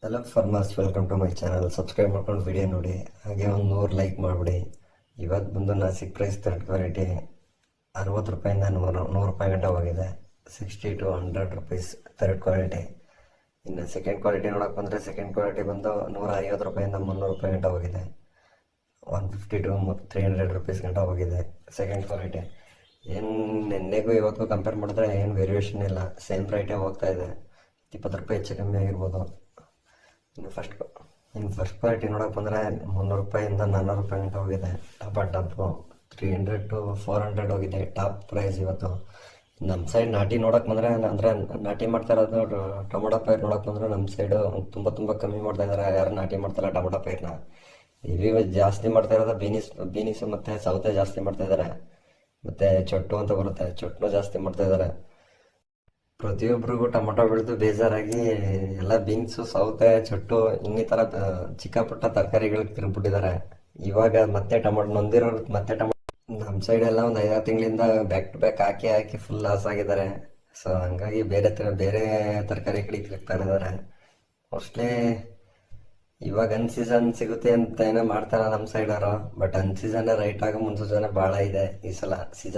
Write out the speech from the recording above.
Hello farmers, welcome to my channel. Subscribe ಮಾಡ್ಕೊಂಡು video ನೋಡಿ, ಹಾಗೆ ಒಂದು 100 ಲೈಕ್ ಮಾಡಿಬಿಡಿ. ಇವತ್ತು ಬಂದು ನಾಸಿಕ್ ಪ್ರೈಸ್ ಥರ್ಡ್ ಕ್ವಾಲಿಟಿ 60 ರೂಪಾಯಿಂದ 100 ರೂಪಾಯಿ ಗಂಟೆ ಹೋಗಿದೆ. 60 to 100 ರುಪೀಸ್ ಥರ್ಡ್ ಕ್ವಾಲಿಟಿ. ಇನ್ನು ಸೆಕೆಂಡ್ ಕ್ವಾಲಿಟಿ ನೋಡೋಕೆ ಬಂದರೆ ಸೆಕೆಂಡ್ ಕ್ವಾಲಿಟಿ ಬಂದು 150 ರೂಪಾಯಿಂದ 300 ರೂಪಾಯಿ ಗಂಟೆ ಹೋಗಿದೆ. 150 to 300 ರುಪೀಸ್ ಗಂಟೆ ಹೋಗಿದೆ ಸೆಕೆಂಡ್ ಕ್ವಾಲಿಟಿ. ಏನು ನೆನ್ನೆಗೂ ಇವತ್ತಿಗೂ ಕಂಪೇರ್ ಮಾಡಿದ್ರೆ ಏನು ವೇರಿಯೇಷನ್ ಇಲ್ಲ, ಸೇಮ್ ರೇಟೇ ಹೋಗ್ತಾ ಇದೆ. 20 ರೂಪಾಯಿ ಹೆಚ್ಚು ಕಮ್ಮಿ ಆಗಿರ್ಬೋದು. ಇನ್ನು ಫಸ್ಟ್ ಕ್ವಾಲಿಟಿ ನೋಡೋಕೆ ಬಂದರೆ 300 ರೂಪಾಯಿಂದ 400 ರೂಪಾಯಿ ಗಂಟೆ ಹೋಗಿದೆ. ಟಾಪು 300 to 400 ಹೋಗಿದೆ ಟಾಪ್ ಪ್ರೈಸ್ ಇವತ್ತು. ನಮ್ಮ ಸೈಡ್ ನಾಟಿ ನೋಡೋಕೆ ಬಂದರೆ, ಅಂದರೆ ನಾಟಿ ಮಾಡ್ತಾ ಇರೋದು ಟೊಮೊಟೊ ಪೈರು ನೋಡೋಕೆ ಬಂದರೆ ನಮ್ಮ ಸೈಡು ತುಂಬ ಕಮ್ಮಿ ಮಾಡ್ತಾ ಇದ್ದಾರೆ. ಯಾರು ನಾಟಿ ಮಾಡ್ತಾಯಿಲ್ಲ ಟೊಮೊಟೊ ಪೈರನ್ನ. ಇವಾಗ ಜಾಸ್ತಿ ಮಾಡ್ತಾ ಇರೋದು ಬೀನಿಸು ಮತ್ತು ಸೌತೆ ಜಾಸ್ತಿ ಮಾಡ್ತಾ ಇದ್ದಾರೆ. ಮತ್ತು ಚೊಟ್ಟು ಅಂತ ಬರುತ್ತೆ, ಚೊಟ್ಟನ್ನು ಜಾಸ್ತಿ ಮಾಡ್ತಾ ಇದ್ದಾರೆ. ಪ್ರತಿಯೊಬ್ಬರಿಗೂ ಟೊಮೊಟೊ ಬೆಳೆದು ಬೇಜಾರಾಗಿ ಎಲ್ಲ ಬೀನ್ಸು, ಸೌತೆ, ಚೊಟ್ಟು ಇನ್ನಿತರ ಚಿಕ್ಕ ಪುಟ್ಟ ತರಕಾರಿಗಳಿಗೆ ತಿರುಗ್ಬಿಟ್ಟಿದ್ದಾರೆ. ಇವಾಗ ಮತ್ತೆ ಟೊಮೊಟೊ ನೊಂದಿರೋರು ಮತ್ತೆ ಟೊಮೊಟೊ ನಮ್ಮ ಸೈಡ್ ಎಲ್ಲ ಒಂದು 5-6 ತಿಂಗಳಿಂದ ಬ್ಯಾಕ್ ಟು ಬ್ಯಾಕ್ ಹಾಕಿ ಫುಲ್ ಲಾಸ್ ಆಗಿದ್ದಾರೆ. ಸೊ ಹಂಗಾಗಿ ಬೇರೆ ತರಕಾರಿಗಳಿಗೆ ತಿರುಗ್ತಾ ಇದ್ದಾರೆ. ಮೋಸ್ಟ್ಲಿ ಇವಾಗ ಅನ್ ಸೀಸನ್ ಸಿಗುತ್ತೆ ಅಂತ ಏನೋ ಮಾಡ್ತಾರೆ ನಮ್ಮ ಸೈಡವರು. ಬಟ್ ಅನ್ ಸೀಸನ್ ರೈಟ್ ಆಗೋ ಮುನ್ಸೂಚನೆ ಭಾಳ ಇದೆ ಈ ಸಲ. ಸೀಸನ್